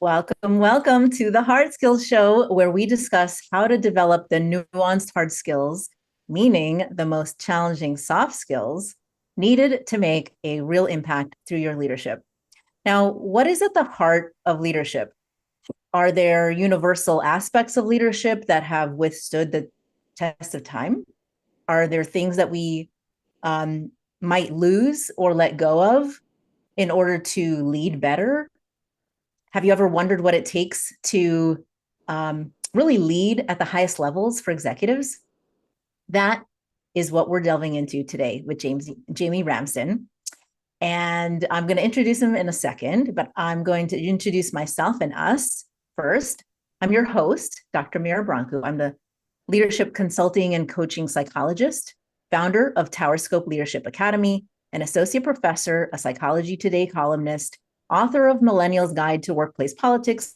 Welcome to the Hard Skills Show, where we discuss how to develop the nuanced hard skills, meaning the most challenging soft skills needed to make a real impact through your leadership. Now, what is at the heart of leadership? Are there universal aspects of leadership that have withstood the test of time? Are there things that we might lose or let go of in order to lead better? Have you ever wondered what it takes to really lead at the highest levels for executives? That is what we're delving into today with Jamie Ramsden. And I'm going to introduce him in a second, but I'm going to introduce myself and us first. I'm your host, Dr. Mira Branco. I'm the leadership consulting and coaching psychologist, founder of TowerScope Leadership Academy, an associate professor, a Psychology Today columnist, author of Millennials Guide to Workplace Politics.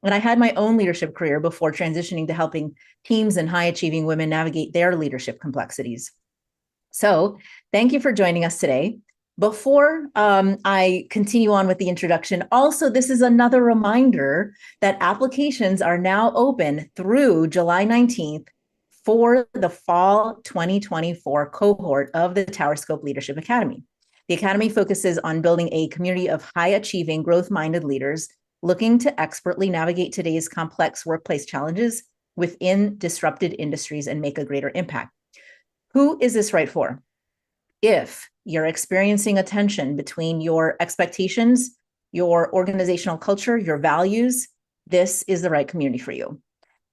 And I had my own leadership career before transitioning to helping teams and high-achieving women navigate their leadership complexities. So thank you for joining us today. Before I continue on with the introduction, also, this is another reminder that applications are now open through July 19th for the fall 2024 cohort of the TowerScope Leadership Academy. The Academy focuses on building a community of high-achieving, growth-minded leaders looking to expertly navigate today's complex workplace challenges within disrupted industries and make a greater impact. Who is this right for? If you're experiencing a tension between your expectations, your organizational culture, your values, this is the right community for you.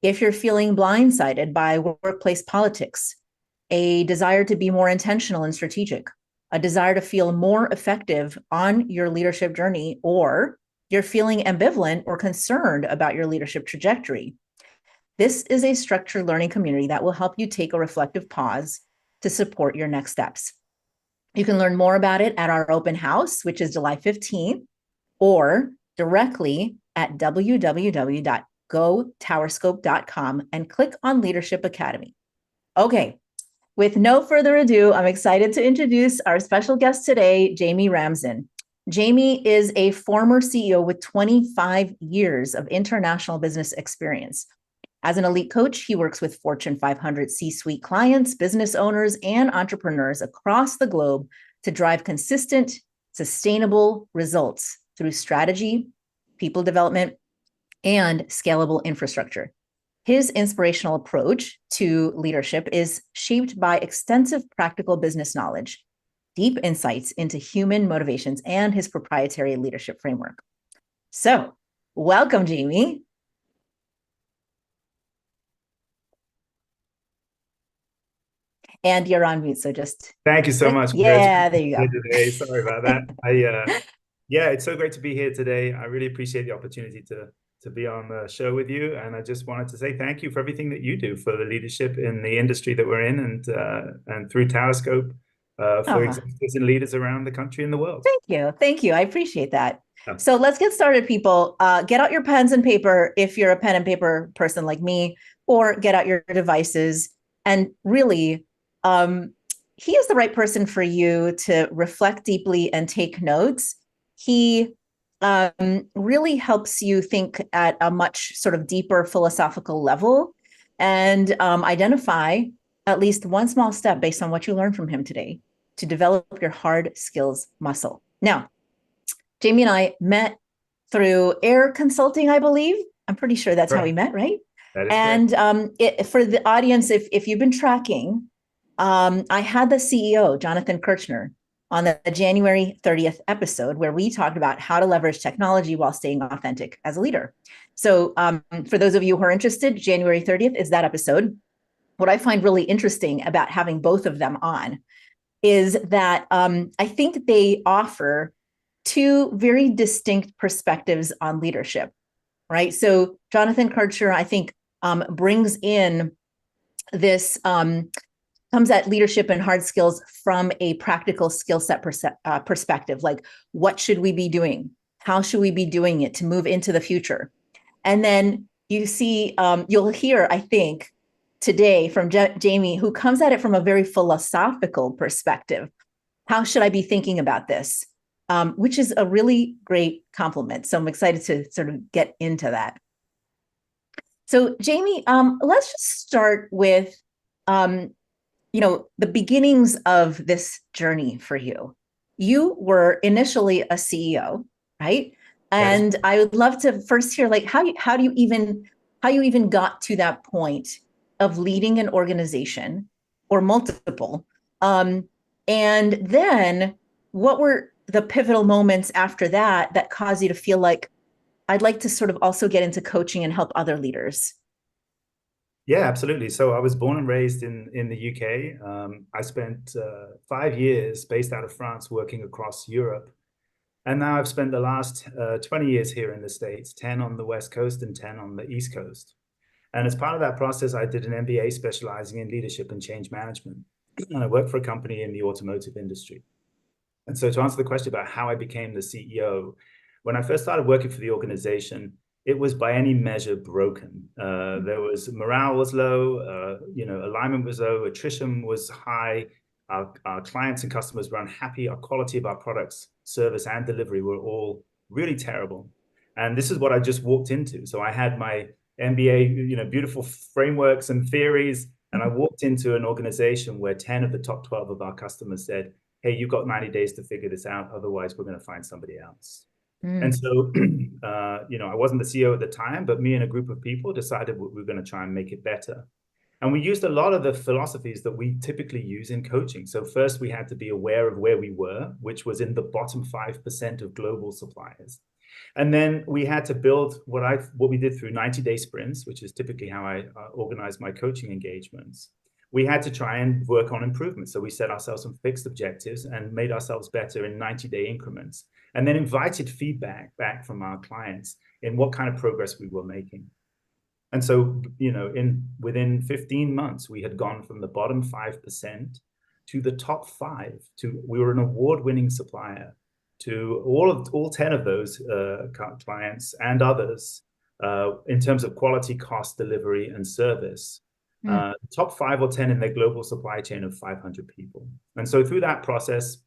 If you're feeling blindsided by workplace politics, a desire to be more intentional and strategic, a desire to feel more effective on your leadership journey, or you're feeling ambivalent or concerned about your leadership trajectory, this is a structured learning community that will help you take a reflective pause to support your next steps. You can learn more about it at our open house, which is July 15th, or directly at www.gotowerscope.com and click on Leadership Academy. Okay, with no further ado, I'm excited to introduce our special guest today, Jamie Ramsden. Jamie is a former CEO with 25 years of international business experience. As an elite coach, he works with Fortune 500 C-suite clients, business owners, and entrepreneurs across the globe to drive consistent, sustainable results through strategy, people development, and scalable infrastructure. His inspirational approach to leadership is shaped by extensive practical business knowledge, deep insights into human motivations, and his proprietary leadership framework. So, welcome, Jamie. And you're on mute, so just thank you so much. Yeah, there you go. Today. Sorry about that. Yeah, it's so great to be here today. I really appreciate the opportunity to be on the show with you, and I just wanted to say thank you for everything that you do for the leadership in the industry that we're in, and through TowerScope for executives and leaders around the country and the world. Thank you. I appreciate that. Yeah. So let's get started, people. Get out your pens and paper if you're a pen and paper person like me, or get out your devices and really. He is the right person for you to reflect deeply and take notes. He really helps you think at a much sort of deeper philosophical level and identify at least one small step based on what you learned from him today to develop your hard skills muscle. Now, Jamie and I met through Air Consulting, I believe. I'm pretty sure that's right. How we met, right? That is and for the audience, if you've been tracking, I had the CEO, Jonathan Kirchner, on the January 30th episode where we talked about how to leverage technology while staying authentic as a leader. So for those of you who are interested, January 30th is that episode. What I find really interesting about having both of them on is that I think they offer two very distinct perspectives on leadership, right? So Jonathan Kirchner, I think, brings in this comes at leadership and hard skills from a practical skill set perspective. Like, what should we be doing? How should we be doing it to move into the future? And then you see, you'll hear, I think, today from Jamie, who comes at it from a very philosophical perspective. How should I be thinking about this? which is a really great compliment. So I'm excited to sort of get into that. So Jamie, let's just start with, the beginnings of this journey for you. You were initially a CEO, right? And I would love to first hear, like, how you even got to that point of leading an organization or multiple, and then what were the pivotal moments after that that caused you to feel like, I'd like to sort of also get into coaching and help other leaders? Yeah, absolutely. So I was born and raised in the UK. I spent 5 years based out of France working across Europe. And now I've spent the last 20 years here in the States, 10 on the West Coast and 10 on the East Coast. And as part of that process, I did an MBA specializing in leadership and change management. And I worked for a company in the automotive industry. And so to answer the question about how I became the CEO, when I first started working for the organization, it was by any measure broken. There was morale was low, alignment was low, attrition was high. Our clients and customers were unhappy. Our quality of our products, service, and delivery were all really terrible. And this is what I just walked into. So I had my MBA, beautiful frameworks and theories, and I walked into an organization where 10 of the top 12 of our customers said, hey, you've got 90 days to figure this out. Otherwise, we're going to find somebody else. And so, I wasn't the CEO at the time, but me and a group of people decided we were going to try and make it better. And we used a lot of the philosophies that we typically use in coaching. So first, we had to be aware of where we were, which was in the bottom 5% of global suppliers. And then we had to build what we did through 90-day sprints, which is typically how I organize my coaching engagements. We had to try and work on improvements. So we set ourselves some fixed objectives and made ourselves better in 90-day increments, and then invited feedback back from our clients in what kind of progress we were making. And so, within 15 months, we had gone from the bottom 5% to the top 5. We were an award-winning supplier to all 10 of those clients and others in terms of quality, cost, delivery, and service. Top 5 or 10 in their global supply chain of 500 people. And so through that process,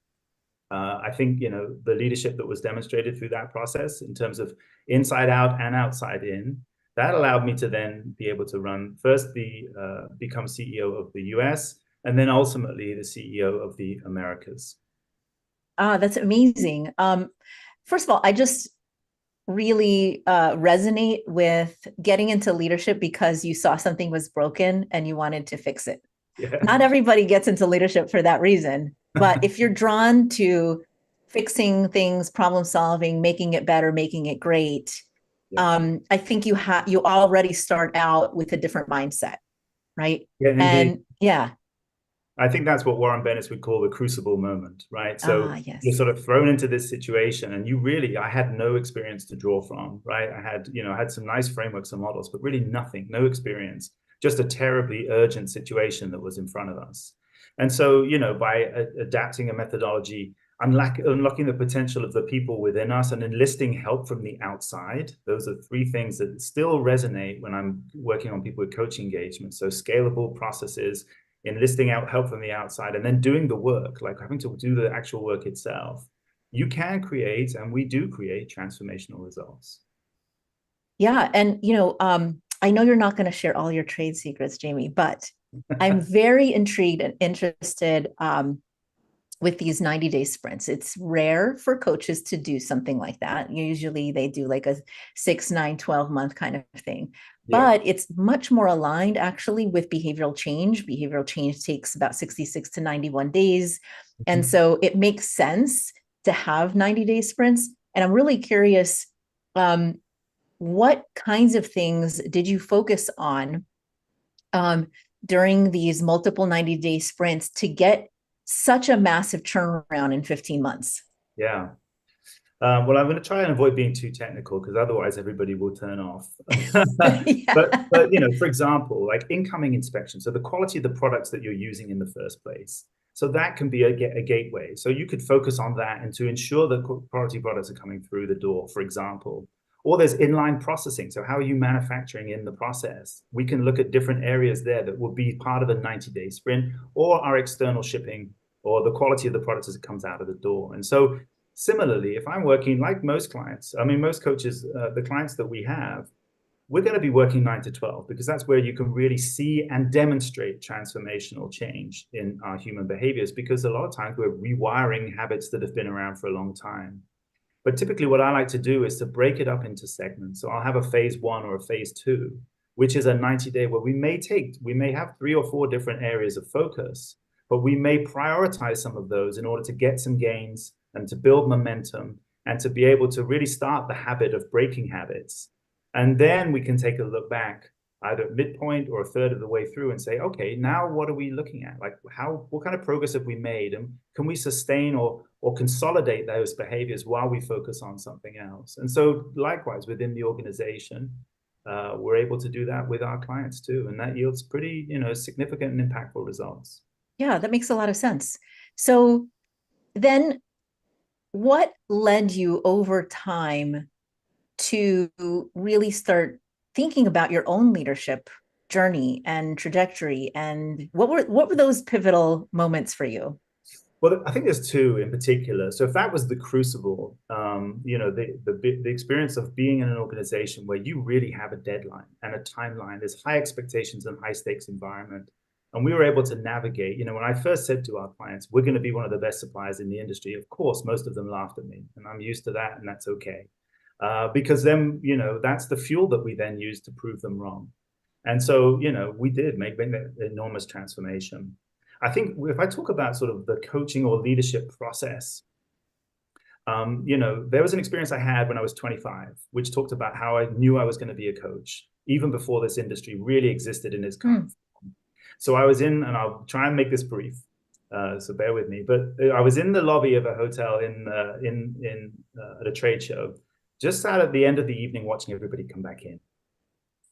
I think, the leadership that was demonstrated through that process in terms of inside out and outside in, that allowed me to then be able to run first become CEO of the US, and then ultimately the CEO of the Americas. That's amazing. First of all, I just really resonate with getting into leadership because you saw something was broken and you wanted to fix it. Yeah. Not everybody gets into leadership for that reason, but if you're drawn to fixing things, problem solving, making it better, making it great, I think you already start out with a different mindset, right? Yeah, and yeah. I think that's what Warren Bennis would call the crucible moment, right? So you're sort of thrown into this situation, and I had no experience to draw from, right? I had some nice frameworks and models, but really nothing, no experience, just a terribly urgent situation that was in front of us. And so, by adapting a methodology, unlocking the potential of the people within us and enlisting help from the outside, those are 3 things that still resonate when I'm working on people with coaching engagements. So scalable processes, enlisting out help from the outside, and then doing the work, like having to do the actual work itself. You can create, and we do create, transformational results. Yeah. And, I know you're not going to share all your trade secrets, Jamie, but I'm very intrigued and interested with these 90-day sprints. It's rare for coaches to do something like that. Usually they do like a 6, 9, 12-month kind of thing. But it's much more aligned actually with behavioral change. Behavioral change takes about 66 to 91 days. And so it makes sense to have 90-day sprints. And I'm really curious, what kinds of things did you focus on during these multiple 90-day sprints to get such a massive turnaround in 15 months? Yeah. Well, I'm going to try and avoid being too technical because otherwise everybody will turn off. But for example, like incoming inspection. So the quality of the products that you're using in the first place. So that can be a gateway. So you could focus on that and to ensure that quality products are coming through the door, for example. Or there's inline processing. So how are you manufacturing in the process? We can look at different areas there that will be part of a 90-day sprint, or our external shipping, or the quality of the product as it comes out of the door. And so Similarly, if I'm working like most clients, I mean, most coaches, the clients that we have, we're going to be working 9 to 12 because that's where you can really see and demonstrate transformational change in our human behaviors, because a lot of times we're rewiring habits that have been around for a long time. But typically what I like to do is to break it up into segments. So I'll have a phase one or a phase two, which is a 90-day where we may have 3 or 4 different areas of focus, but we may prioritize some of those in order to get some gains and to build momentum and to be able to really start the habit of breaking habits. And then we can take a look back either at midpoint or a third of the way through and say, okay, now what are we looking at? Like what kind of progress have we made? And can we sustain or consolidate those behaviors while we focus on something else? And so likewise, within the organization, we're able to do that with our clients too. And that yields pretty, significant and impactful results. Yeah, that makes a lot of sense. So then what led you over time to really start thinking about your own leadership journey and trajectory, and what were those pivotal moments for you? Well, I think there's two in particular. So if that was the crucible, the experience of being in an organization where you really have a deadline and a timeline, there's high expectations and high stakes environment. And we were able to navigate, when I first said to our clients, we're going to be one of the best suppliers in the industry, of course, most of them laughed at me, and I'm used to that, and that's okay. Because then, that's the fuel that we then use to prove them wrong. And so, we did make an enormous transformation. I think if I talk about sort of the coaching or leadership process, there was an experience I had when I was 25, which talked about how I knew I was going to be a coach, even before this industry really existed in its current form. So I was in, and I'll try and make this brief, so bear with me, but I was in the lobby of a hotel at a trade show, just sat at the end of the evening watching everybody come back in.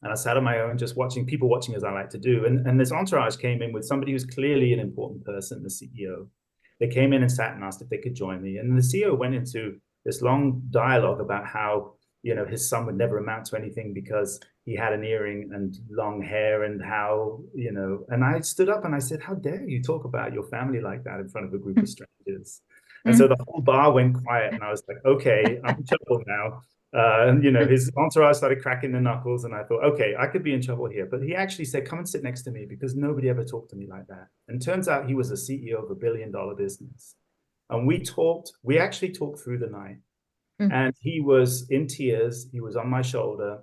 And I sat on my own, just people watching as I like to do. And this entourage came in with somebody who's clearly an important person, the CEO. They came in and sat and asked if they could join me. And the CEO went into this long dialogue about how, his son would never amount to anything because he had an earring and long hair, and how, and I stood up and I said, how dare you talk about your family like that in front of a group of strangers? And so the whole bar went quiet, and I was like, okay, I'm in trouble now. And his entourage started cracking the knuckles, and I thought, okay, I could be in trouble here. But he actually said, come and sit next to me, because nobody ever talked to me like that. And turns out he was a CEO of $1 billion business. And we actually talked through the night. And he was in tears. He was on my shoulder,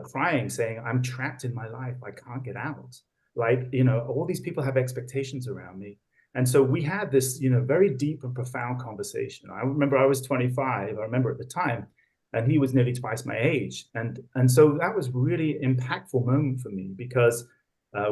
crying, saying, I'm trapped in my life. I can't get out. Like, all these people have expectations around me. And so we had this, very deep and profound conversation. I remember I was 25. I remember at the time, and he was nearly twice my age. And so that was really impactful moment for me, because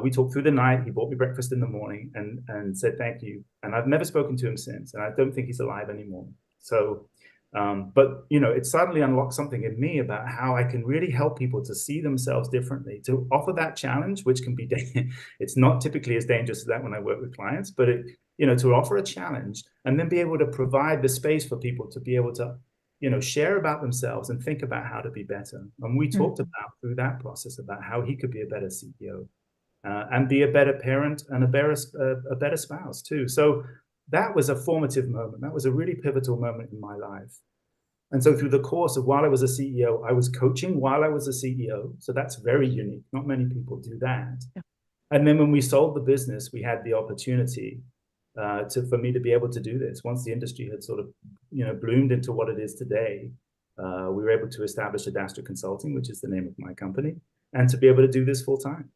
we talked through the night. He bought me breakfast in the morning and said, thank you. And I've never spoken to him since. And I don't think he's alive anymore. So, but, it suddenly unlocked something in me about how I can really help people to see themselves differently, to offer that challenge, which can be, it's not typically as dangerous as that when I work with clients, but to offer a challenge and then be able to provide the space for people to be able to, share about themselves and think about how to be better. And we talked about through that process about how he could be a better CEO and be a better parent and a better spouse too. So that was a formative moment. That was a really pivotal moment in my life. And so through the course of while I was a CEO, I was coaching while I was a CEO. So that's very unique. Not many people do that. Yeah. And then when we sold the business, we had the opportunity for me to be able to do this. Once the industry had sort of, bloomed into what it is today, we were able to establish Adastra Consulting, which is the name of my company, and to be able to do this full time.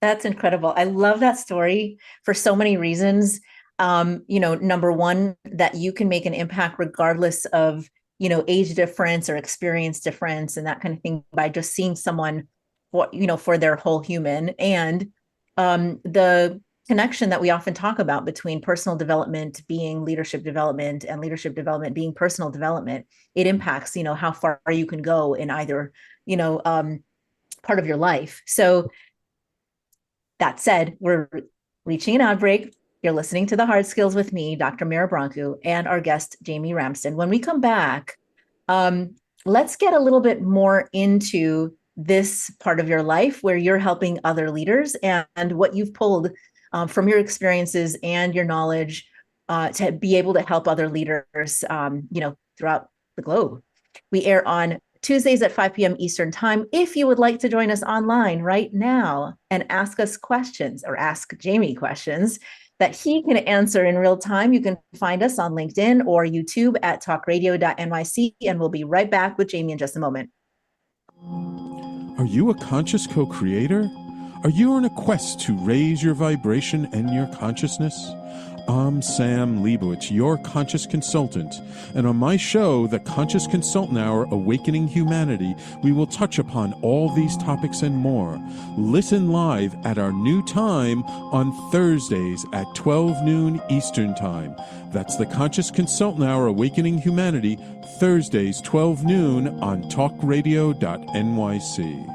That's incredible. I love that story for so many reasons. Number one, that you can make an impact regardless of, age difference or experience difference and that kind of thing, by just seeing someone for their whole human. And the connection that we often talk about between personal development being leadership development and leadership development being personal development, it impacts, how far you can go in either, part of your life. So that said, we're reaching an ad break. You're listening to The Hard Skills with me, Dr. Mira Brancu, and our guest, Jamie Ramsden. When we come back, let's get a little bit more into this part of your life where you're helping other leaders and what you've pulled from your experiences and your knowledge to be able to help other leaders, throughout the globe. We air on Tuesdays at 5 p.m. Eastern Time. If you would like to join us online right now and ask us questions or ask Jamie questions that he can answer in real time, you can find us on LinkedIn or YouTube at talkradio.nyc, and we'll be right back with Jamie in just a moment. Are you a conscious co-creator? Are you on a quest to raise your vibration and your consciousness? I'm Sam Leibowitz, your conscious consultant, and on my show, The Conscious Consultant Hour, Awakening Humanity, we will touch upon all these topics and more. Listen live at our new time on Thursdays at 12 noon Eastern Time. That's The Conscious Consultant Hour, Awakening Humanity, Thursdays, 12 noon on talkradio.nyc.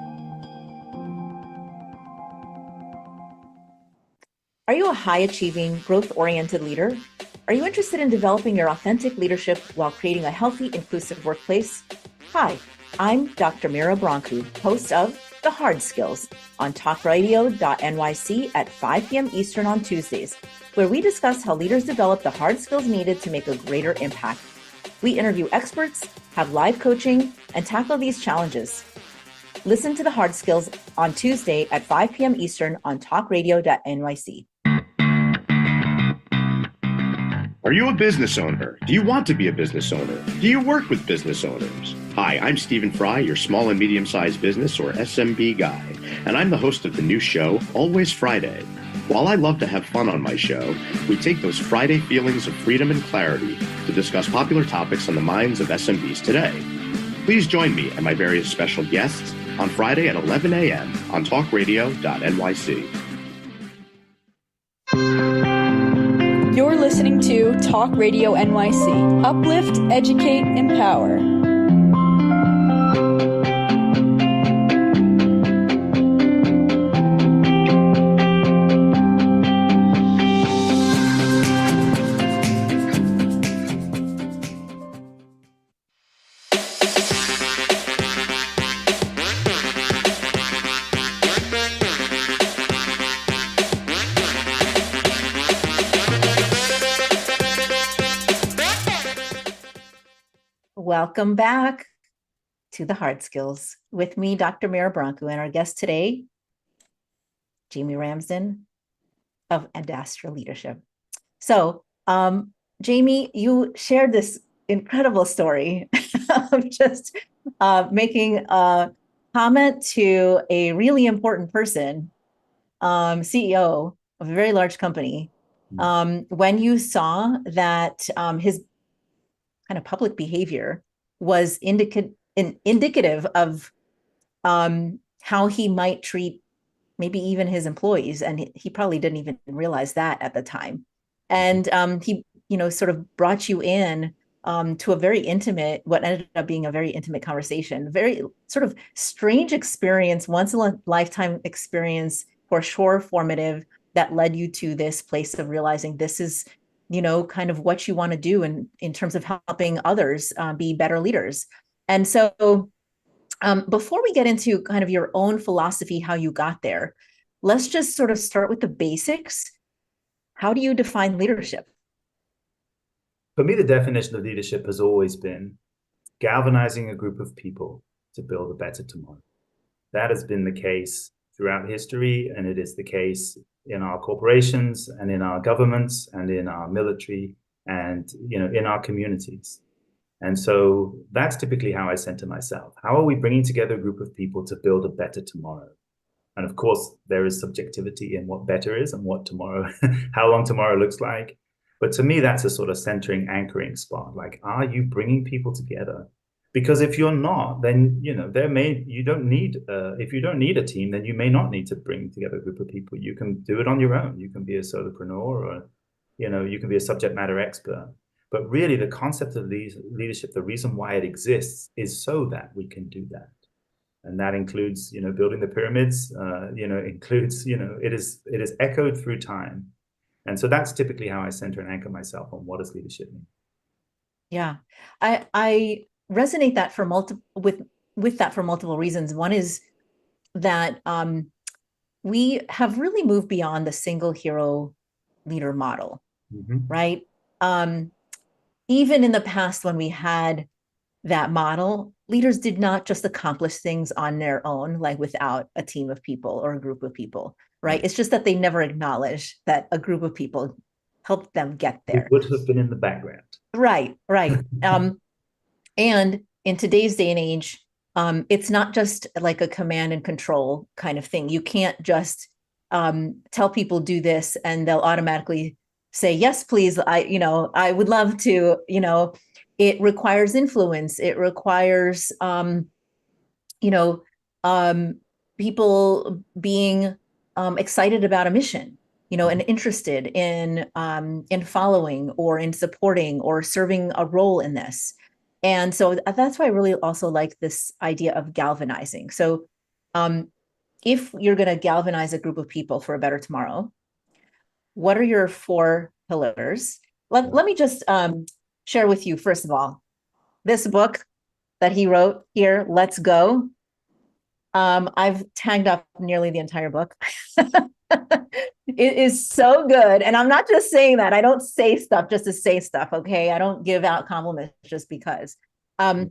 Are you a high-achieving, growth-oriented leader? Are you interested in developing your authentic leadership while creating a healthy, inclusive workplace? Hi, I'm Dr. Mira Brancu, host of The Hard Skills on talkradio.nyc at 5 p.m. Eastern on Tuesdays, where we discuss how leaders develop the hard skills needed to make a greater impact. We interview experts, have live coaching, and tackle these challenges. Listen to The Hard Skills on Tuesday at 5 p.m. Eastern on talkradio.nyc. Are you a business owner? Do you want to be a business owner? Do you work with business owners? Hi, I'm Stephen Fry, your small and medium-sized business or SMB guy, and I'm the host of the new show, Always Friday. While I love to have fun on my show, we take those Friday feelings of freedom and clarity to discuss popular topics on the minds of SMBs today. Please join me and my various special guests on Friday at 11 a.m. on talkradio.nyc. You're listening to Talk Radio NYC. Uplift, educate, empower. Welcome back to The Hard Skills with me, Dr. Mira Brancu, and our guest today, Jamie Ramsden of Adastra Leadership. So, Jamie, you shared this incredible story of just making a comment to a really important person, CEO of a very large company, when you saw that his kind of public behavior was indicative of how he might treat maybe even his employees, and he probably didn't even realize that at the time. And he, sort of brought you in to a very intimate, what ended up being a very intimate conversation, very sort of strange experience, once in a lifetime experience, for sure formative, that led you to this place of realizing this is kind of what you want to do in terms of helping others be better leaders. And so before we get into kind of your own philosophy, how you got there, let's just sort of start with the basics. How do you define leadership? For me, the definition of leadership has always been galvanizing a group of people to build a better tomorrow. That has been the case throughout history, and it is the case in our corporations and in our governments and in our military and in our communities. And so that's typically how I center myself. How are we bringing together a group of people to build a better tomorrow? And of course, there is subjectivity in what better is and what tomorrow, how long tomorrow looks like. But to me, that's a sort of centering, anchoring spot. Like, are you bringing people together? Because if you're not, then you don't need if you don't need a team, then you may not need to bring together a group of people. You can do it on your own. You can be a solopreneur, or you can be a subject matter expert. But really, the concept of leadership, the reason why it exists, is so that we can do that, and that includes building the pyramids. Includes it is echoed through time, and so that's typically how I center and anchor myself on what does leadership mean. Yeah, I resonate that with that for multiple reasons. One is that we have really moved beyond the single hero leader model, right? even in the past when we had that model, leaders did not just accomplish things on their own, like without a team of people or a group of people, right? It's just that they never acknowledged that a group of people helped them get there. It would have been in the background. Right. And in today's day and age, it's not just like a command and control kind of thing. You can't just tell people do this and they'll automatically say, yes, please. I would love to, it requires influence. It requires, people being excited about a mission, and interested in following or in supporting or serving a role in this. And so that's why I really also like this idea of galvanizing. So if you're going to galvanize a group of people for a better tomorrow, what are your 4 pillars? Let me just share with you, first of all, this book that he wrote here, Let's Go. I've tagged up nearly the entire book. It is so good. And I'm not just saying that. I don't say stuff just to say stuff, okay? I don't give out compliments just because. It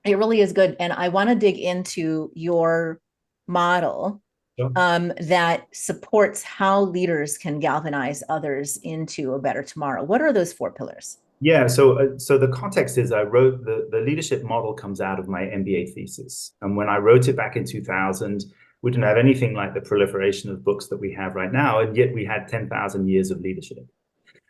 really is good. And I want to dig into your model that supports how leaders can galvanize others into a better tomorrow. What are those 4 pillars? Yeah, so the context is I wrote the leadership model comes out of my MBA thesis. And when I wrote it back in 2000, we didn't have anything like the proliferation of books that we have right now, and yet we had 10,000 years of leadership.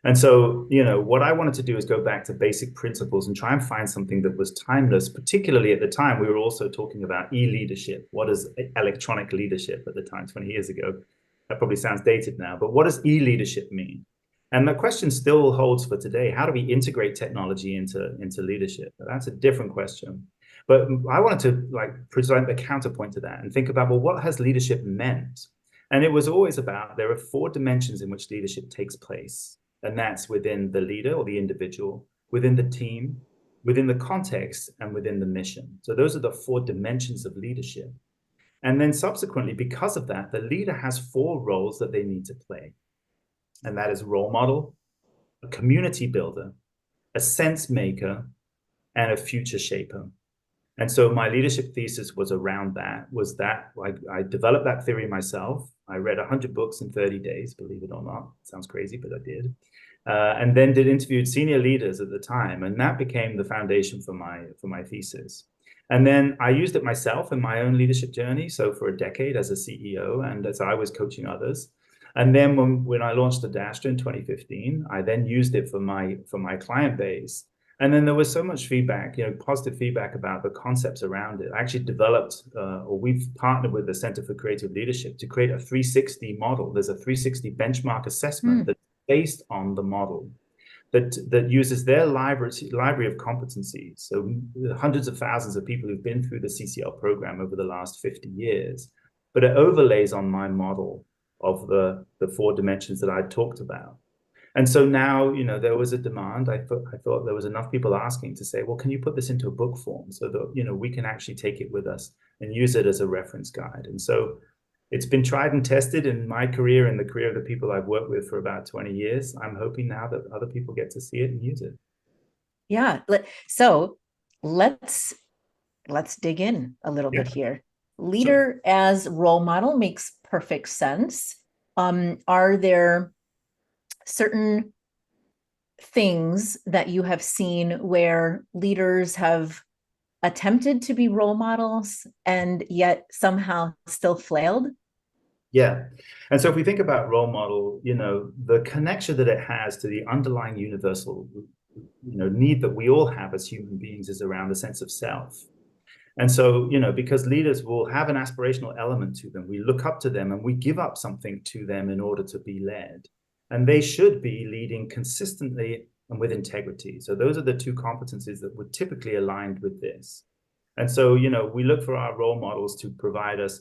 And so, what I wanted to do is go back to basic principles and try and find something that was timeless, particularly at the time. We were also talking about e-leadership. What is electronic leadership at the time, 20 years ago? That probably sounds dated now, but what does e-leadership mean? And the question still holds for today. How do we integrate technology into leadership? That's a different question. But I wanted to present the counterpoint to that and think about, well, what has leadership meant? And it was always about, there are 4 dimensions in which leadership takes place. And that's within the leader or the individual, within the team, within the context, and within the mission. So those are the 4 dimensions of leadership. And then subsequently, because of that, the leader has 4 roles that they need to play. And that is role model, a community builder, a sense maker, and a future shaper. And so my leadership thesis was around that, I developed that theory myself. I read 100 books in 30 days, believe it or not. Sounds crazy, but I did. And then interviewed senior leaders at the time. And that became the foundation for my thesis. And then I used it myself in my own leadership journey. So for a decade as a CEO and as I was coaching others. And then when I launched Adastra in 2015, I then used it for my client base. And then there was so much feedback, positive feedback about the concepts around it. I actually developed, we've partnered with the Center for Creative Leadership to create a 360 model. There's a 360 benchmark assessment that's based on the model that uses their library of competencies. So hundreds of thousands of people who've been through the CCL program over the last 50 years, but it overlays on my model of the 4 dimensions that I talked about. And so now, there was a demand. I thought there was enough people asking to say, well, can you put this into a book form so that, we can actually take it with us and use it as a reference guide. And so it's been tried and tested in my career and the career of the people I've worked with for about 20 years. I'm hoping now that other people get to see it and use it. Yeah. So let's dig in a little bit here. Leader as role model makes perfect sense. Are there certain things that you have seen where leaders have attempted to be role models and yet somehow still flailed? Yeah. And so if we think about role model, the connection that it has to the underlying universal, need that we all have as human beings is around the sense of self. And so, because leaders will have an aspirational element to them, we look up to them and we give up something to them in order to be led. And they should be leading consistently and with integrity. So those are the 2 competencies that would typically aligned with this. And so, we look for our role models to provide us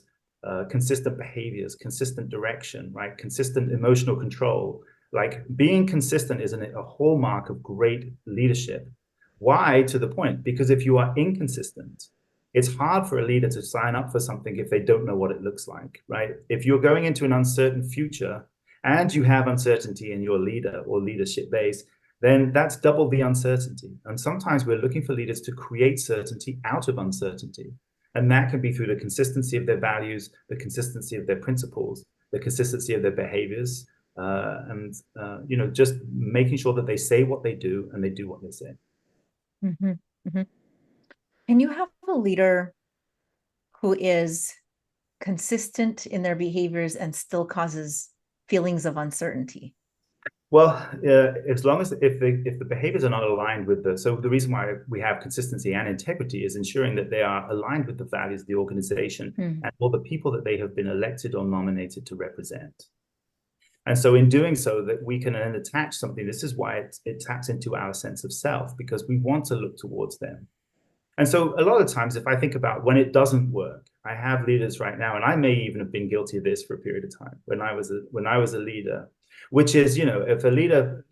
consistent behaviors, consistent direction, right? Consistent emotional control. Like being consistent is a hallmark of great leadership. Why? To the point, because if you are inconsistent, it's hard for a leader to sign up for something if they don't know what it looks like, right? If you're going into an uncertain future, and you have uncertainty in your leader or leadership base, then that's double the uncertainty. And sometimes we're looking for leaders to create certainty out of uncertainty. And that can be through the consistency of their values, the consistency of their principles, the consistency of their behaviors, just making sure that they say what they do and they do what they say. Mm-hmm. Mm-hmm. Can you have a leader who is consistent in their behaviors and still causes feelings of uncertainty? Well, as long as if the behaviors are not aligned with the reason why we have consistency and integrity is ensuring that they are aligned with the values of the organization and all the people that they have been elected or nominated to represent. And so in doing so, that we can then attach something. This is why it taps into our sense of self, because we want to look towards them. And so a lot of times, if I think about when it doesn't work, I have leaders right now, and I may even have been guilty of this for a period of time when I was a leader, which is, if a leader,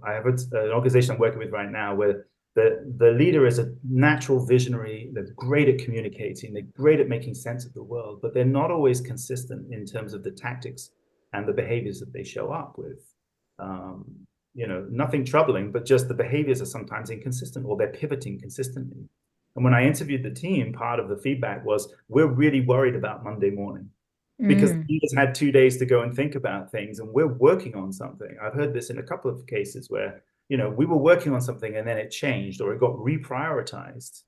I have an organization I'm working with right now where the leader is a natural visionary. They're great at communicating. They're great at making sense of the world, but they're not always consistent in terms of the tactics and the behaviors that they show up with. Nothing troubling, but just the behaviors are sometimes inconsistent or they're pivoting consistently. And when I interviewed the team, part of the feedback was, we're really worried about Monday morning because the leaders had 2 days to go and think about things, and we're working on something. I've heard this in a couple of cases where, we were working on something and then it changed or it got reprioritized,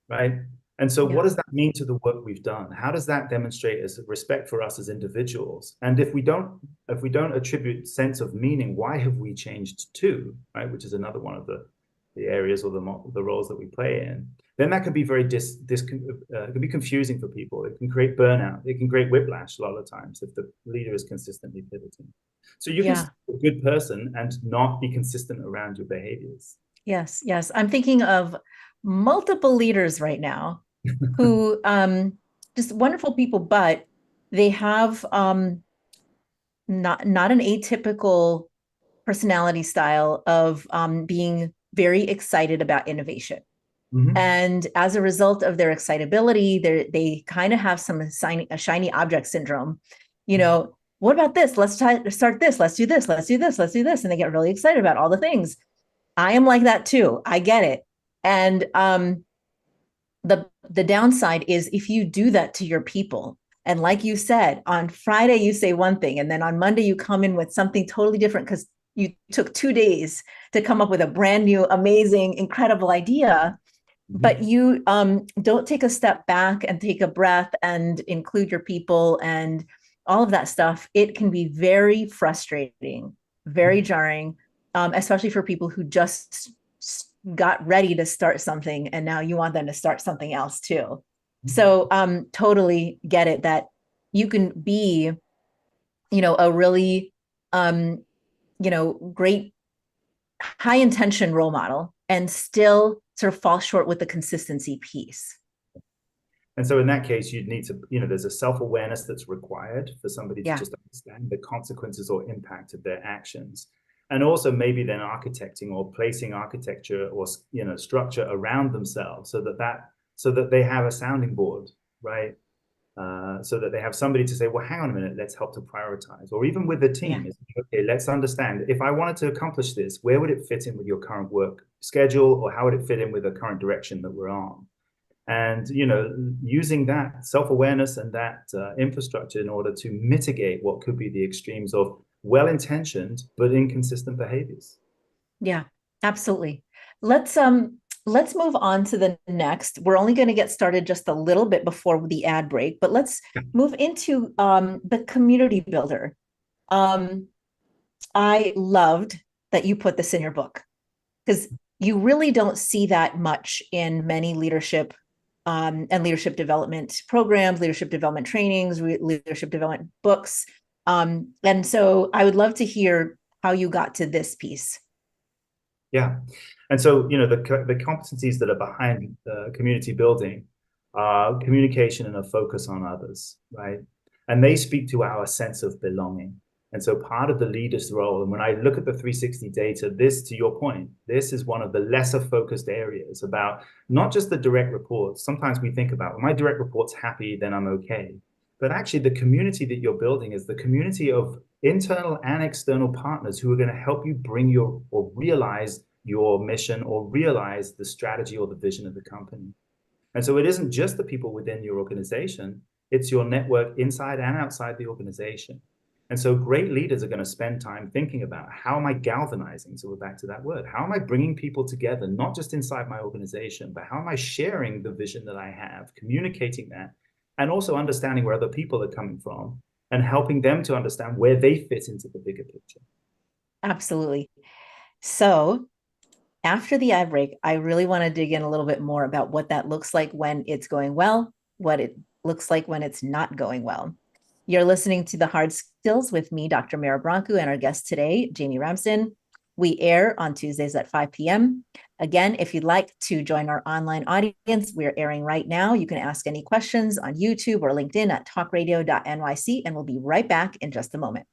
right? And so what does that mean to the work we've done? How does that demonstrate as respect for us as individuals? And if we don't attribute sense of meaning, why have we changed too, right? Which is another one of the areas or the roles that we play in. Then that can be very can be confusing for people. It can create burnout. It can create whiplash a lot of times if the leader is consistently pivoting. So you can be a good person and not be consistent around your behaviors. Yes. I'm thinking of multiple leaders right now who just wonderful people, but they have not an atypical personality style of being very excited about innovation. And as a result of their excitability, they kind of have some shiny object syndrome. What about this? Let's start this. Let's do this. Let's do this. Let's do this. And they get really excited about all the things. I am like that too. I get it. And the downside is if you do that to your people, and like you said, on Friday you say one thing, and then on Monday you come in with something totally different because you took 2 days to come up with a brand new, amazing, incredible idea. But you don't take a step back and take a breath and include your people and all of that stuff. It can be very frustrating, very jarring, especially for people who just got ready to start something and now you want them to start something else too. So totally get it that you can be, a really, great high intention role model and still sort of fall short with the consistency piece. And so in that case, you'd need to, there's a self-awareness that's required for somebody to just understand the consequences or impact of their actions. And also maybe then architecting or placing architecture or, structure around themselves so that they have a sounding board, right? So that they have somebody to say, well, hang on a minute, let's help to prioritize. Or even with the team, okay, let's understand, if I wanted to accomplish this, where would it fit in with your current work schedule, or how would it fit in with the current direction that we're on? And, using that self-awareness and that infrastructure in order to mitigate what could be the extremes of well-intentioned but inconsistent behaviors. Yeah, absolutely. Let's move on to the next. We're only going to get started just a little bit before the ad break, but let's move into the community builder. I loved that you put this in your book because you really don't see that much in many leadership and leadership development programs, leadership development trainings, leadership development books. And so I would love to hear how you got to this piece. Yeah. And so, the competencies that are behind community building are communication and a focus on others, right? And they speak to our sense of belonging. And so part of the leader's role, and when I look at the 360 data, this, to your point, this is one of the lesser focused areas about not just the direct reports. Sometimes we think about, well, my direct report's happy, then I'm okay. But actually, the community that you're building is the community of internal and external partners who are going to help you bring your or realize your mission or realize the strategy or the vision of the company. And so it isn't just the people within your organization, it's your network inside and outside the organization. And so great leaders are going to spend time thinking about, how am I galvanizing? So we're back to that word. How am I bringing people together, not just inside my organization, but how am I sharing the vision that I have, communicating that, and also understanding where other people are coming from and helping them to understand where they fit into the bigger picture. Absolutely. So after the ad break, I really want to dig in a little bit more about what that looks like when it's going well, what it looks like when it's not going well. You're listening to The Hard Skills with me, Dr. Mira Brancu, and our guest today, Jamie Ramsden. We air on Tuesdays at 5 p.m. Again, if you'd like to join our online audience, we're airing right now. You can ask any questions on YouTube or LinkedIn at talkradio.nyc, and we'll be right back in just a moment.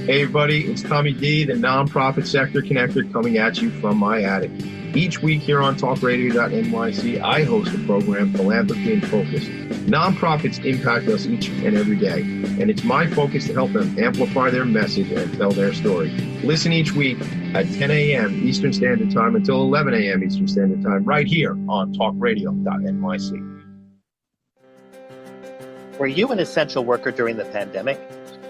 Hey everybody, it's Tommy D, the nonprofit sector connector, coming at you from my attic. Each week here on talkradio.nyc, I host the program Philanthropy in Focus. Nonprofits impact us each and every day, and it's my focus to help them amplify their message and tell their story. Listen each week at 10 a.m. Eastern Standard Time until 11 a.m. Eastern Standard Time, right here on talkradio.nyc. Were you an essential worker during the pandemic?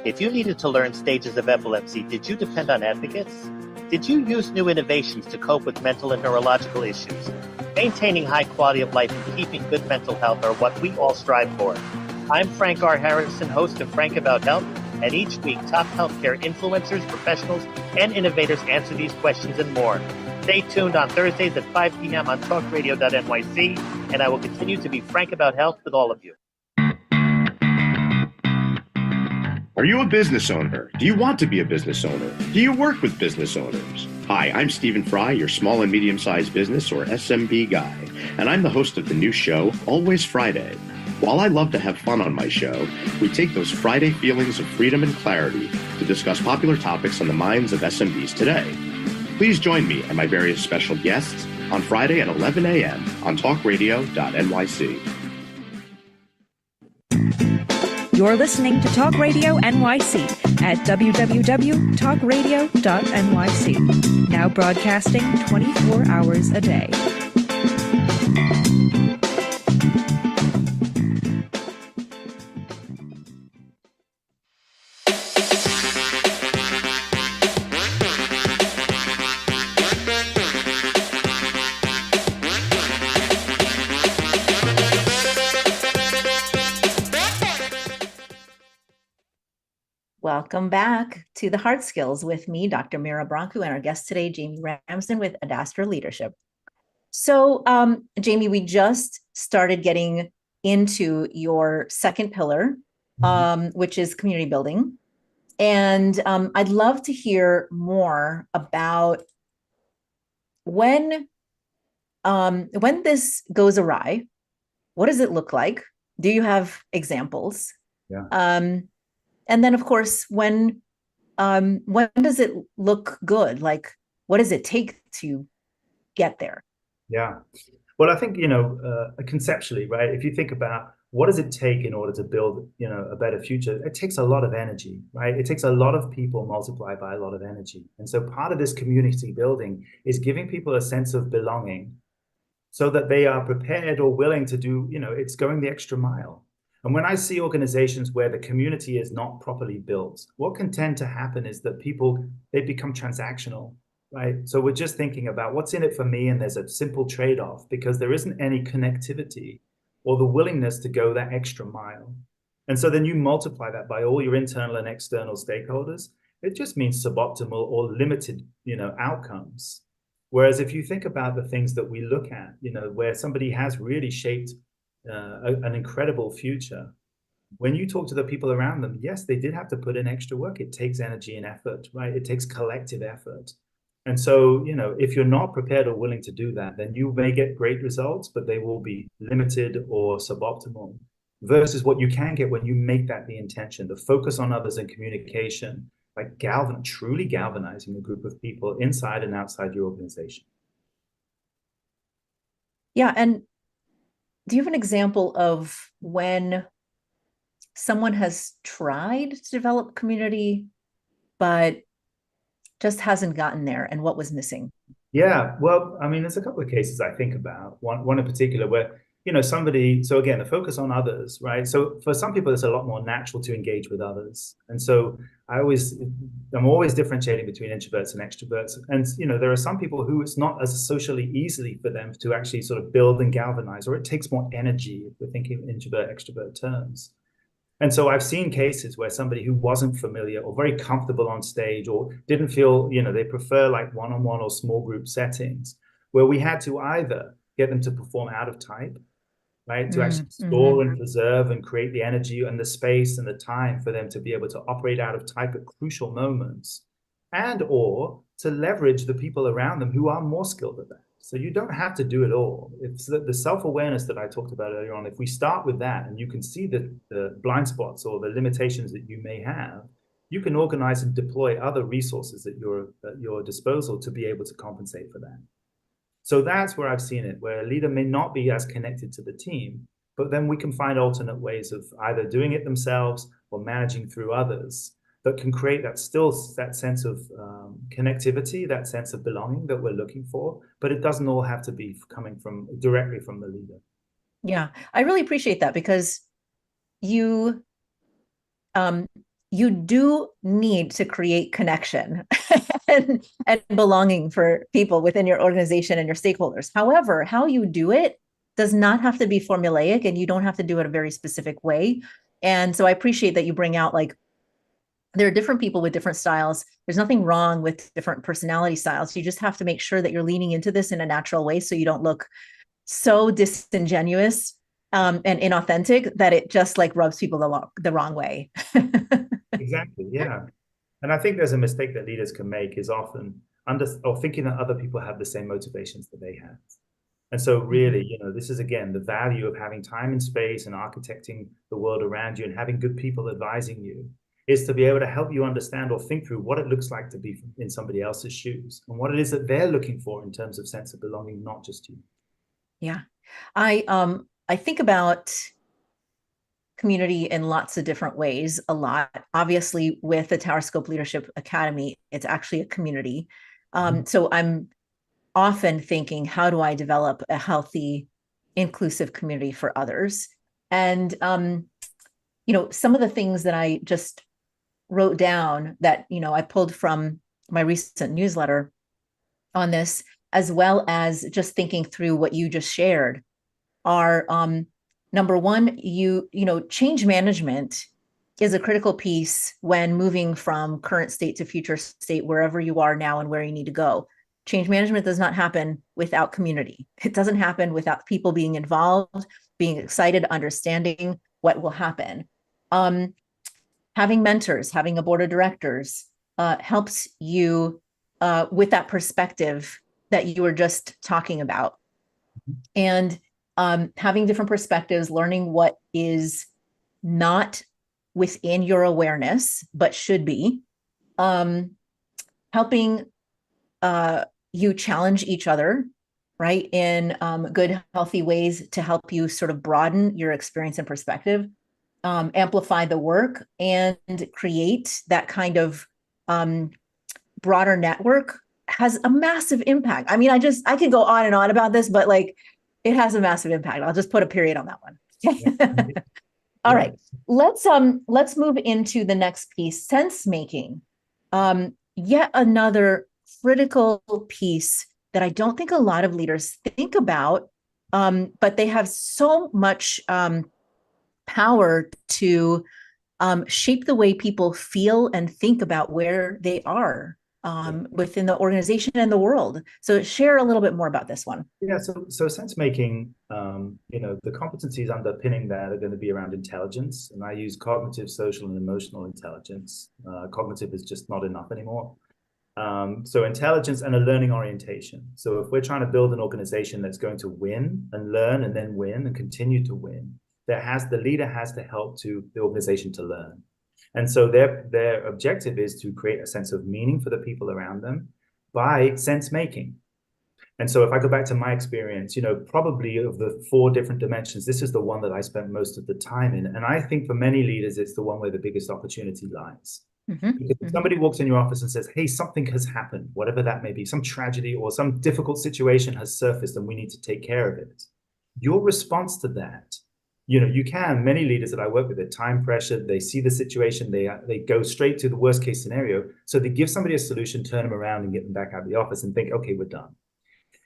If you needed to learn stages of epilepsy, did you depend on advocates? Did you use new innovations to cope with mental and neurological issues? Maintaining high quality of life and keeping good mental health are what we all strive for. I'm Frank R. Harrison, host of Frank About Health, and each week top healthcare influencers, professionals, and innovators answer these questions and more. Stay tuned on Thursdays at 5 p.m. on talkradio.nyc, and I will continue to be frank about health with all of you. Are you a business owner? Do you want to be a business owner? Do you work with business owners? Hi, I'm Stephen Fry, your small and medium-sized business or SMB guy, and I'm the host of the new show, Always Friday. While I love to have fun on my show, we take those Friday feelings of freedom and clarity to discuss popular topics on the minds of SMBs today. Please join me and my various special guests on Friday at 11 a.m. on talkradio.nyc. You're listening to Talk Radio NYC at www.talkradio.nyc. Now broadcasting 24 hours a day. Welcome back to The Hard Skills with me, Dr. Mira Brancu, and our guest today, Jamie Ramsden with Adastra Leadership. So, Jamie, we just started getting into your second pillar, which is community building. And I'd love to hear more about when this goes awry, what does it look like? Do you have examples? Yeah. And then, of course, when does it look good? Like, what does it take to get there? Yeah. Well, I think, conceptually, right, if you think about what does it take in order to build, a better future, it takes a lot of energy, right? It takes a lot of people multiplied by a lot of energy. And so part of this community building is giving people a sense of belonging so that they are prepared or willing to do, it's going the extra mile. And when I see organizations where the community is not properly built, what can tend to happen is that they become transactional, right? So we're just thinking about what's in it for me, and there's a simple trade-off because there isn't any connectivity or the willingness to go that extra mile. And so then you multiply that by all your internal and external stakeholders, it just means suboptimal or limited, outcomes. Whereas if you think about the things that we look at, where somebody has really shaped an incredible future, when you talk to the people around them, yes, they did have to put in extra work. It takes energy and effort, right? It takes collective effort. And so, if you're not prepared or willing to do that, then you may get great results, but they will be limited or suboptimal versus what you can get when you make that the intention, the focus on others and communication, like truly galvanizing a group of people inside and outside your organization. Yeah. And do you have an example of when someone has tried to develop community, but just hasn't gotten there, and what was missing? Yeah, well, I mean, there's a couple of cases I think about. One in particular where, somebody, so again, the focus on others, right? So for some people, it's a lot more natural to engage with others. And so I'm always differentiating between introverts and extroverts. And, there are some people who it's not as socially easily for them to actually sort of build and galvanize, or it takes more energy if we're thinking introvert, extrovert terms. And so I've seen cases where somebody who wasn't familiar or very comfortable on stage or didn't feel, they prefer like one-on-one or small group settings, where we had to either get them to perform out of type, right? To actually store and preserve and create the energy and the space and the time for them to be able to operate out of type at crucial moments, and or to leverage the people around them who are more skilled at that. So you don't have to do it all. It's the self-awareness that I talked about earlier on. If we start with that and you can see the blind spots or the limitations that you may have, you can organize and deploy other resources at your disposal to be able to compensate for that. So that's where I've seen it, where a leader may not be as connected to the team, but then we can find alternate ways of either doing it themselves or managing through others that can create that sense of connectivity, that sense of belonging that we're looking for. But it doesn't all have to be coming directly from the leader. Yeah, I really appreciate that, because you do need to create connection and belonging for people within your organization and your stakeholders. However, how you do it does not have to be formulaic, and you don't have to do it a very specific way. And so I appreciate that you bring out, like, there are different people with different styles. There's nothing wrong with different personality styles. You just have to make sure that you're leaning into this in a natural way, so you don't look so disingenuous and inauthentic that it just like rubs people the wrong way. Exactly, yeah. And I think there's a mistake that leaders can make is often thinking that other people have the same motivations that they have. And so really, this is, again, the value of having time and space and architecting the world around you and having good people advising you, is to be able to help you understand or think through what it looks like to be in somebody else's shoes and what it is that they're looking for in terms of sense of belonging, not just you. Yeah. I think about community in lots of different ways a lot. Obviously, with the Tower Scope Leadership Academy, it's actually a community. So I'm often thinking, how do I develop a healthy, inclusive community for others? And, some of the things that I just wrote down that, I pulled from my recent newsletter on this, as well as just thinking through what you just shared, are number one, change management is a critical piece when moving from current state to future state, wherever you are now and where you need to go. Change management does not happen without community. It doesn't happen without people being involved, being excited, understanding what will happen. Having mentors, having a board of directors helps you with that perspective that you were just talking about. And having different perspectives, learning what is not within your awareness, but should be, helping you challenge each other, right, in good, healthy ways to help you sort of broaden your experience and perspective, amplify the work, and create that kind of broader network has a massive impact. I mean, I could go on and on about this, but like, it has a massive impact. I'll just put a period on that one. Okay. All right. Let's move into the next piece, sense making. Yet another critical piece that I don't think a lot of leaders think about, but they have so much power to shape the way people feel and think about where they are within the organization and the world. So share a little bit more about this one. Yeah, so sense making, the competencies underpinning that are going to be around intelligence, and I use cognitive, social, and emotional intelligence. Cognitive is just not enough anymore. So intelligence and a learning orientation. So if we're trying to build an organization that's going to win and learn and then win and continue to win, the leader has to help the organization to learn. And so their objective is to create a sense of meaning for the people around them by sense making. And so if I go back to my experience, probably of the 4 different dimensions, this is the one that I spent most of the time in. And I think for many leaders, it's the one where the biggest opportunity lies. Because if somebody walks in your office and says, hey, something has happened, whatever that may be, some tragedy or some difficult situation has surfaced and we need to take care of it. Your response to that, many leaders that I work with are time pressured, they see the situation, they go straight to the worst case scenario. So they give somebody a solution, turn them around and get them back out of the office and think, okay, we're done.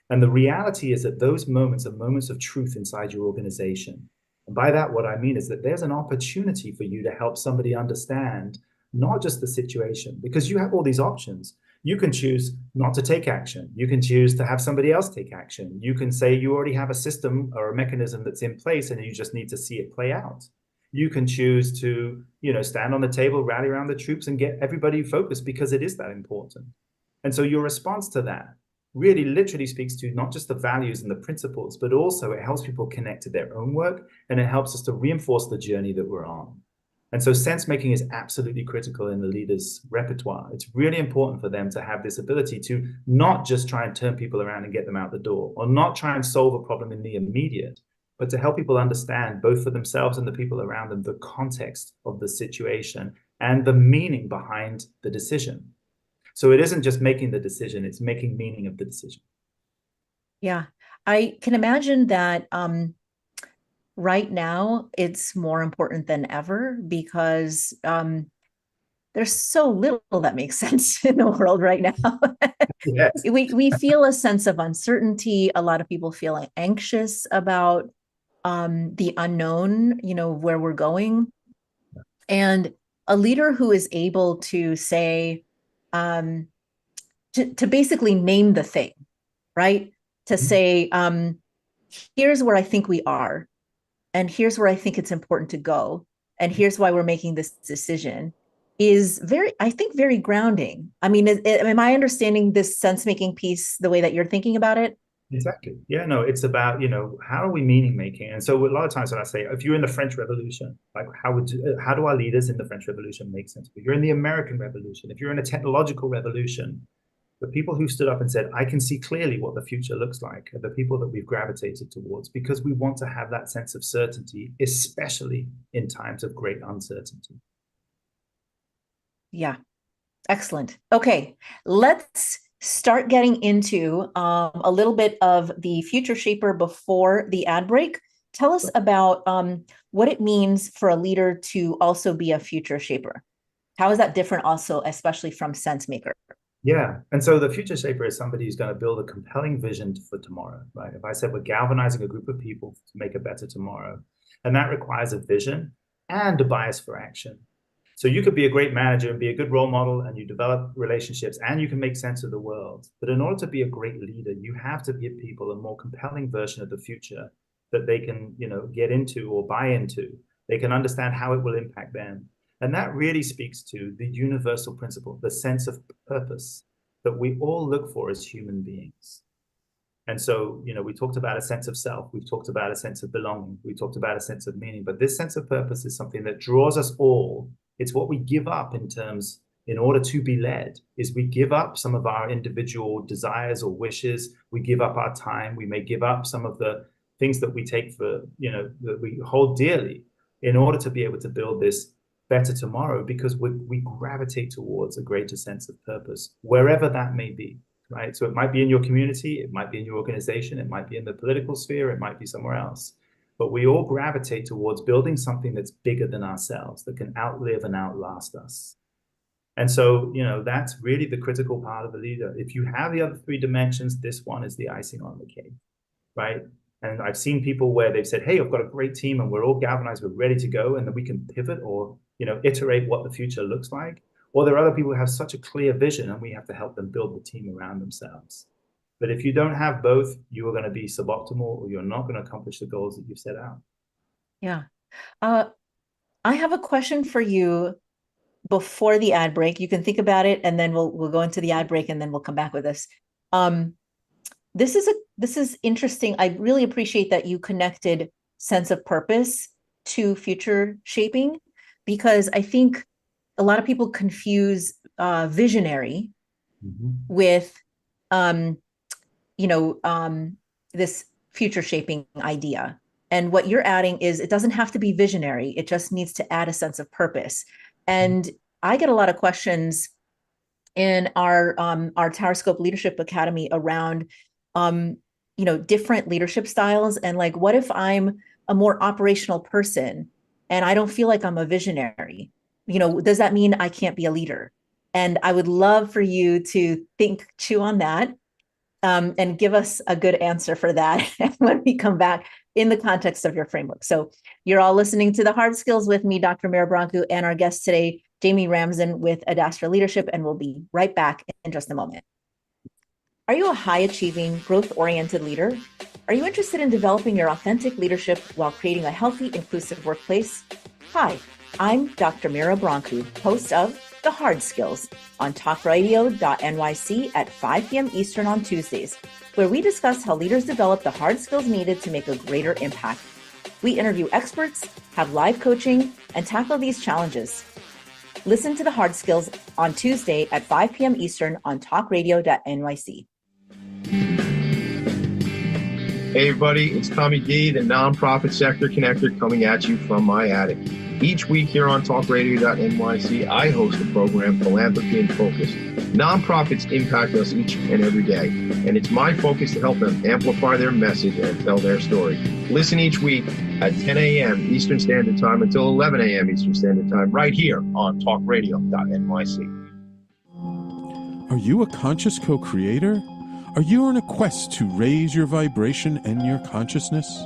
And the reality is that those moments are moments of truth inside your organization. And by that, what I mean is that there's an opportunity for you to help somebody understand not just the situation, because you have all these options. You can choose not to take action. You can choose to have somebody else take action. You can say you already have a system or a mechanism that's in place and you just need to see it play out. You can choose to, stand on the table, rally around the troops and get everybody focused because it is that important. And so your response to that really literally speaks to not just the values and the principles, but also it helps people connect to their own work and it helps us to reinforce the journey that we're on. And so sense making is absolutely critical in the leader's repertoire. It's really important for them to have this ability to not just try and turn people around and get them out the door, or not try and solve a problem in the immediate, but to help people understand, both for themselves and the people around them, the context of the situation and the meaning behind the decision. So it isn't just making the decision, it's making meaning of the decision. Yeah, I can imagine that right now it's more important than ever because there's so little that makes sense in the world right now. Yes. We feel a sense of uncertainty. A lot of people feel anxious about the unknown, where we're going. And a leader who is able to say, to basically name the thing, right? To say, here's where I think we are, and here's where I think it's important to go, and here's why we're making this decision is I think very grounding. I mean, am I understanding this sense-making piece the way that you're thinking about it? Exactly. Yeah, no, it's about, how are we meaning making? And so a lot of times when I say, if you're in the French Revolution, like how do our leaders in the French Revolution make sense? If you're in the American Revolution, if you're in a technological revolution, the people who stood up and said, I can see clearly what the future looks like are the people that we've gravitated towards because we want to have that sense of certainty, especially in times of great uncertainty. Yeah, excellent. Okay, let's start getting into a little bit of the future shaper before the ad break. Tell us about what it means for a leader to also be a future shaper. How is that different also, especially from sense maker? Yeah. And so the future shaper is somebody who's going to build a compelling vision for tomorrow, right? If I said we're galvanizing a group of people to make a better tomorrow, and that requires a vision and a bias for action. So you could be a great manager and be a good role model and you develop relationships and you can make sense of the world. But in order to be a great leader, you have to give people a more compelling version of the future that they can, get into or buy into. They can understand how it will impact them. And that really speaks to the universal principle, the sense of purpose that we all look for as human beings. And so, we talked about a sense of self. We've talked about a sense of belonging. We talked about a sense of meaning. But this sense of purpose is something that draws us all. It's what we give up in order to be led, is we give up some of our individual desires or wishes. We give up our time. We may give up some of the things that we take for, that we hold dearly in order to be able to build this better tomorrow, because we gravitate towards a greater sense of purpose, wherever that may be, right? So it might be in your community, it might be in your organization, it might be in the political sphere, it might be somewhere else. But we all gravitate towards building something that's bigger than ourselves, that can outlive and outlast us. And so, that's really the critical part of a leader. If you have the other 3 dimensions, this one is the icing on the cake, right? And I've seen people where they've said, hey, I've got a great team and we're all galvanized, we're ready to go. And then we can pivot or, iterate what the future looks like. Or there are other people who have such a clear vision and we have to help them build the team around themselves. But if you don't have both, you are going to be suboptimal or you're not going to accomplish the goals that you've set out. Yeah. I have a question for you before the ad break. You can think about it and then we'll go into the ad break and then we'll come back with this. This is interesting. I really appreciate that you connected sense of purpose to future shaping, because I think a lot of people confuse visionary with this future shaping idea. And what you're adding is it doesn't have to be visionary. It just needs to add a sense of purpose. And I get a lot of questions in our Tower Scope Leadership Academy around, different leadership styles. And like, what if I'm a more operational person and I don't feel like I'm a visionary? Does that mean I can't be a leader? And I would love for you to chew on that, and give us a good answer for that when we come back in the context of your framework. So you're all listening to The Hard Skills with me, Dr. Mira Brancu, and our guest today, Jamie Ramsden with Adastra Leadership, and we'll be right back in just a moment. Are you a high-achieving, growth-oriented leader? Are you interested in developing your authentic leadership while creating a healthy, inclusive workplace? Hi, I'm Dr. Mira Brancu, host of The Hard Skills on talkradio.nyc at 5 p.m. Eastern on Tuesdays, where we discuss how leaders develop the hard skills needed to make a greater impact. We interview experts, have live coaching, and tackle these challenges. Listen to The Hard Skills on Tuesday at 5 p.m. Eastern on talkradio.nyc. Hey everybody, it's Tommy D, the nonprofit sector connector, coming at you from my attic. Each week here on talkradio.nyc, I host the program Philanthropy in Focus. Nonprofits impact us each and every day, and it's my focus to help them amplify their message and tell their story. Listen each week at 10 a.m. Eastern Standard Time until 11 a.m. Eastern Standard Time, right here on talkradio.nyc. Are you a conscious co-creator? Are you on a quest to raise your vibration and your consciousness?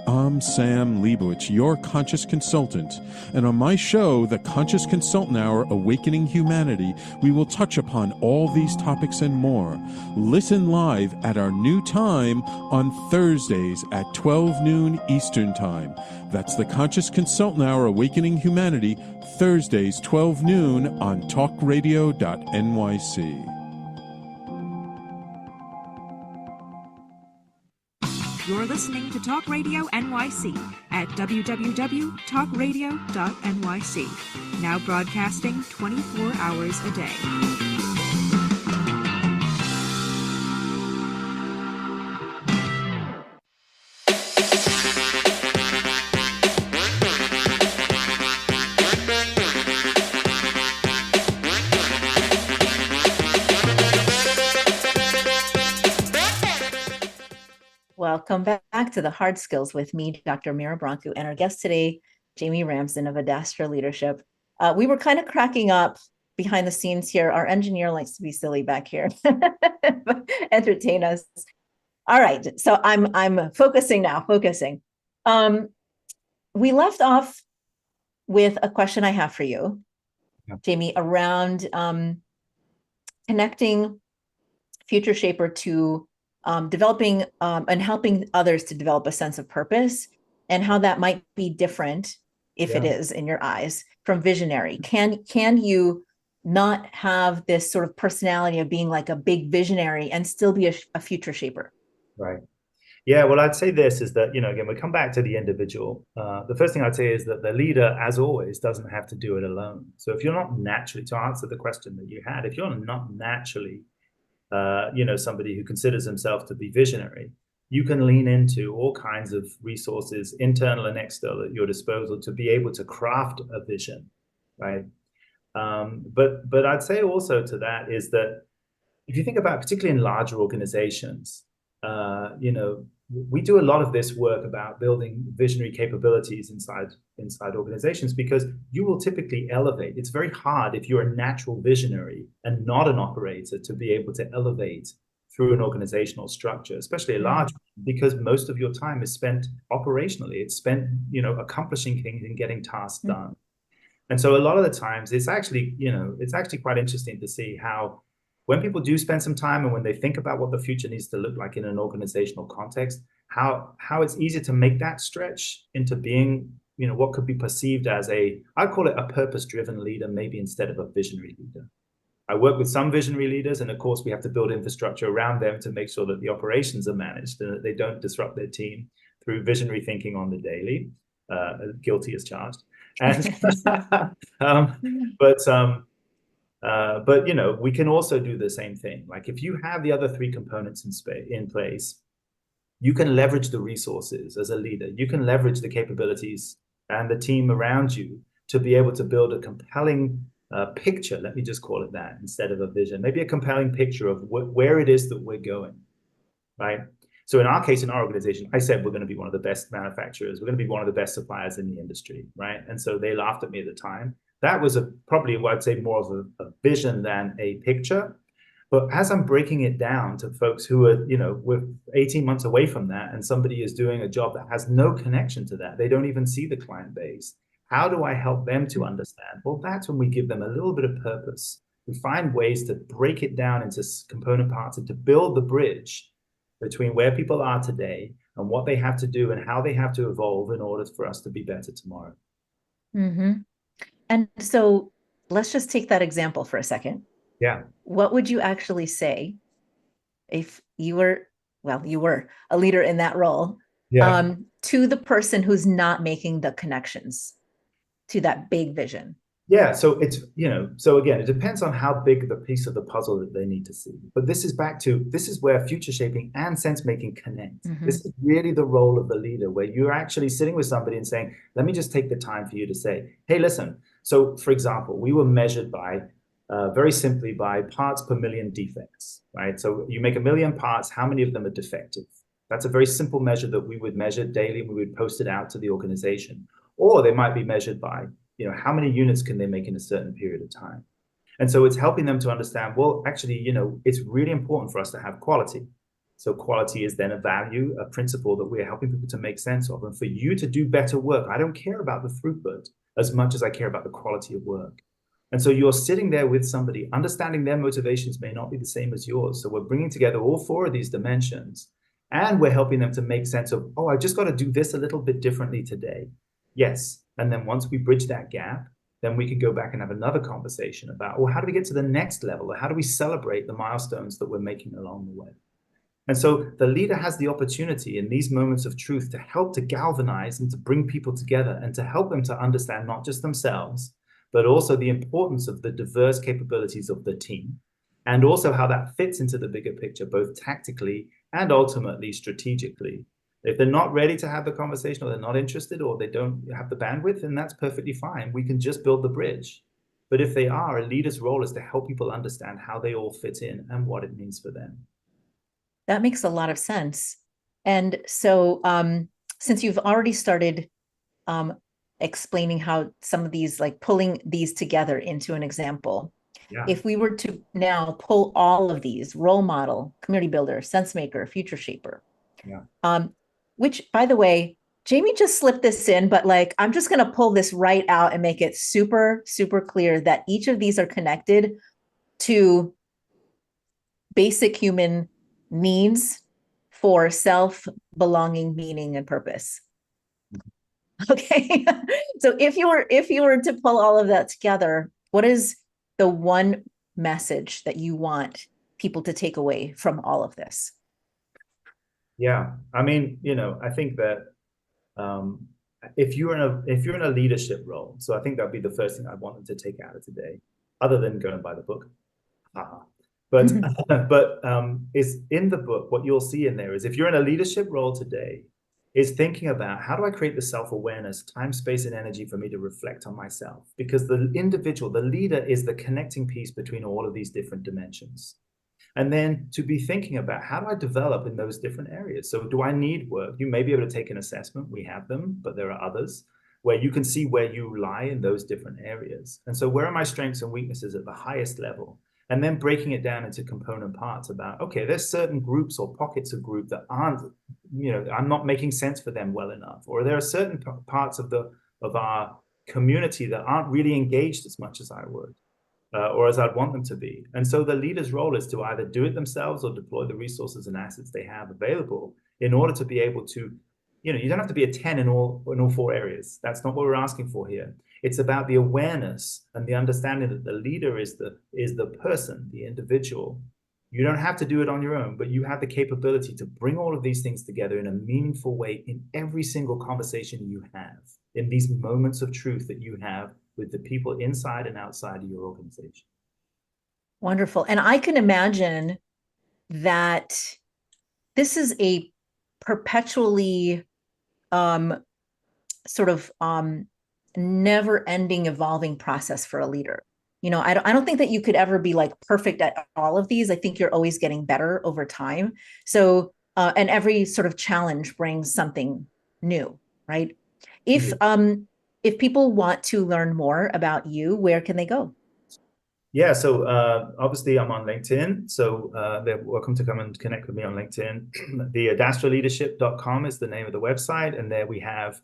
I'm Sam Leibowitz, your conscious consultant, and on my show, The Conscious Consultant Hour, Awakening Humanity, we will touch upon all these topics and more. Listen live at our new time on Thursdays at 12 noon Eastern Time. That's The Conscious Consultant Hour, Awakening Humanity, Thursdays, 12 noon on talkradio.nyc. You're listening to Talk Radio NYC at www.talkradio.nyc. Now broadcasting 24 hours a day. Welcome back to The Hard Skills with me, Dr. Mira Brancu, and our guest today, Jamie Ramsden of Adastra Leadership. We were kind of cracking up behind the scenes here. Our engineer likes to be silly back here, entertain us. All right, so I'm focusing now. We left off with a question I have for you, Jamie, around connecting Future Shaper to developing and helping others to develop a sense of purpose, and how that might be different, if it is in your eyes, from visionary. Can you not have this sort of personality of being like a big visionary and still be a future shaper? Right. Yeah, well, I'd say this is that, again, we come back to the individual. The first thing I'd say is that the leader, as always, doesn't have to do it alone. So if you're not naturally, to answer the question that you had, if you're not naturally somebody who considers himself to be visionary, you can lean into all kinds of resources, internal and external, at your disposal to be able to craft a vision, right? But I'd say also to that is that if you think about, particularly in larger organizations, we do a lot of this work about building visionary capabilities inside organizations, because you will typically elevate. It's very hard if you're a natural visionary and not an operator to be able to elevate through an organizational structure, especially a large one, because most of your time is spent operationally. It's spent, accomplishing things and getting tasks done. And so a lot of the times it's actually quite interesting to see how, when people do spend some time and when they think about what the future needs to look like in an organizational context, how it's easy to make that stretch into being, what could be perceived as I'd call it a purpose-driven leader, maybe instead of a visionary leader. I work with some visionary leaders, and of course we have to build infrastructure around them to make sure that the operations are managed and that they don't disrupt their team through visionary thinking on the daily. Guilty as charged. And But we can also do the same thing. Like if you have the other three components in place, you can leverage the resources as a leader. You can leverage the capabilities and the team around you to be able to build a compelling picture. Let me just call it that instead of a vision. Maybe a compelling picture of where it is that we're going, right? So in our case, in our organization, I said we're going to be one of the best manufacturers. We're going to be one of the best suppliers in the industry, right? And so they laughed at me at the time. That was probably what I'd say more of a vision than a picture. But as I'm breaking it down to folks who are, we're 18 months away from that, and somebody is doing a job that has no connection to that, they don't even see the client base. How do I help them to understand? Well, that's when we give them a little bit of purpose. We find ways to break it down into component parts and to build the bridge between where people are today and what they have to do and how they have to evolve in order for us to be better tomorrow. Mm-hmm. And so let's just take that example for a second. Yeah. What would you actually say if you were a leader in that role, to the person who's not making the connections to that big vision? Yeah, so it's, so again, it depends on how big the piece of the puzzle that they need to see. But this is where future shaping and sense making connect. Mm-hmm. This is really the role of the leader, where you're actually sitting with somebody and saying, let me just take the time for you to say, hey, listen. So for example, we were measured by, very simply by parts per million defects, right? So you make 1 million parts, how many of them are defective? That's a very simple measure that we would measure daily and we would post it out to the organization. Or they might be measured by, how many units can they make in a certain period of time? And so it's helping them to understand, well, actually, it's really important for us to have quality. So quality is then a value, a principle that we're helping people to make sense of. And for you to do better work, I don't care about the throughput as much as I care about the quality of work. And so you're sitting there with somebody, understanding their motivations may not be the same as yours. So we're bringing together all 4 of these dimensions, and we're helping them to make sense of, I just got to do this a little bit differently today. Yes. And then once we bridge that gap, then we can go back and have another conversation about, well, how do we get to the next level? Or how do we celebrate the milestones that we're making along the way? And so the leader has the opportunity in these moments of truth to help to galvanize and to bring people together and to help them to understand not just themselves, but also the importance of the diverse capabilities of the team, and also how that fits into the bigger picture, both tactically and ultimately strategically. If they're not ready to have the conversation, or they're not interested, or they don't have the bandwidth, then that's perfectly fine. We can just build the bridge. But if they are, a leader's role is to help people understand how they all fit in and what it means for them. That makes a lot of sense. And so since you've already started explaining how some of these, like pulling these together into an example, if we were to now pull all of these, role model, community builder, sense maker, future shaper, which, by the way, Jamie just slipped this in, but I'm just going to pull this right out and make it super, super clear that each of these are connected to basic human needs for self, belonging, meaning, and purpose. Okay. So if you were to pull all of that together, what is the one message that you want people to take away from all of this? Yeah, I mean, I think that if you're in a leadership role, so I think that'd be the first thing I want them to take out of today, other than go and buy the book. But is in the book, what you'll see in there is, if you're in a leadership role today, is thinking about, how do I create the self-awareness, time, space, and energy for me to reflect on myself? Because the individual, the leader, is the connecting piece between all of these different dimensions. And then to be thinking about, how do I develop in those different areas? So do I need work? You may be able to take an assessment. We have them, but there are others where you can see where you lie in those different areas. And so where are my strengths and weaknesses at the highest level? And then breaking it down into component parts about, okay, there's certain groups or pockets of group that aren't, I'm not making sense for them well enough. Or there are certain parts of our community that aren't really engaged as much as I would. Or as I'd want them to be. And so the leader's role is to either do it themselves or deploy the resources and assets they have available in order to be able to, you don't have to be a 10 in all 4 areas. That's not what we're asking for here. It's about the awareness and the understanding that the leader is the person, the individual. You don't have to do it on your own, but you have the capability to bring all of these things together in a meaningful way in every single conversation you have, in these moments of truth that you have with the people inside and outside of your organization. Wonderful. And I can imagine that this is a perpetually sort of never-ending evolving process for a leader. I don't think that you could ever be like perfect at all of these. I think you're always getting better over time. So, and every sort of challenge brings something new, right? If people want to learn more about you, where can they go? Yeah, so obviously I'm on LinkedIn, so they're welcome to come and connect with me on LinkedIn. The adastraleadership.com is the name of the website, and there we have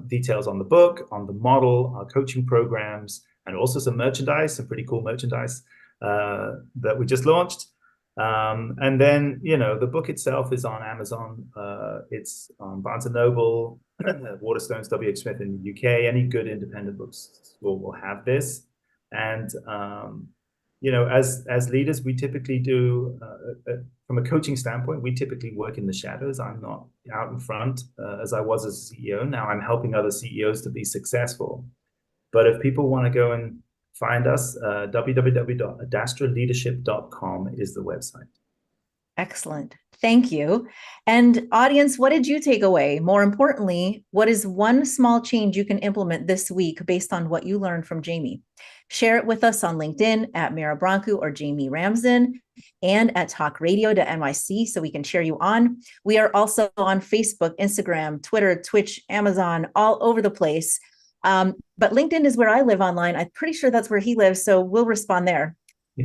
details on the book, on the model, our coaching programs, and also some merchandise, some pretty cool merchandise that we just launched. And then, the book itself is on Amazon. It's on Barnes & Noble, Waterstones, W.H. Smith in the UK. Any good independent bookstore will have this. And, as leaders, we typically do, from a coaching standpoint, we typically work in the shadows. I'm not out in front as I was as a CEO. Now I'm helping other CEOs to be successful. But if people want to go and find us, www.adastraleadership.com is the website. Excellent. Thank you. And audience, what did you take away? More importantly, what is one small change you can implement this week based on what you learned from Jamie? Share it with us on LinkedIn at Mira Brancu or Jamie Ramsden and at talkradio.nyc so we can cheer you on. We are also on Facebook, Instagram, Twitter, Twitch, Amazon, all over the place. But LinkedIn is where I live online. I'm pretty sure that's where he lives, so we'll respond there.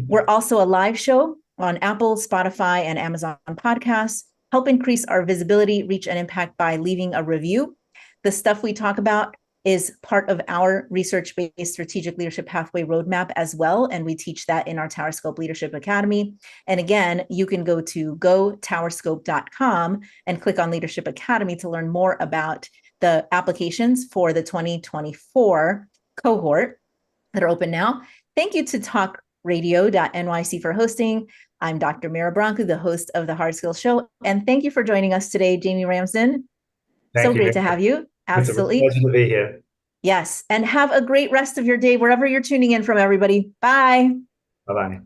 We're also a live show on Apple, Spotify, and Amazon podcasts. Help increase our visibility, reach, and impact by leaving a review. The stuff we talk about is part of our research-based strategic leadership pathway roadmap as well, and we teach that in our TowerScope Leadership Academy. And again, you can go to gotowerscope.com and click on Leadership Academy to learn more about the applications for the 2024 cohort that are open now. Thank you to talkradio.nyc for hosting. I'm Dr. Mira Brancu, the host of the Hard Skills Show. And thank you for joining us today, Jamie Ramsden. So great to have you. Absolutely. It's a pleasure to be here. Yes. And have a great rest of your day, wherever you're tuning in from, everybody. Bye. Bye-bye.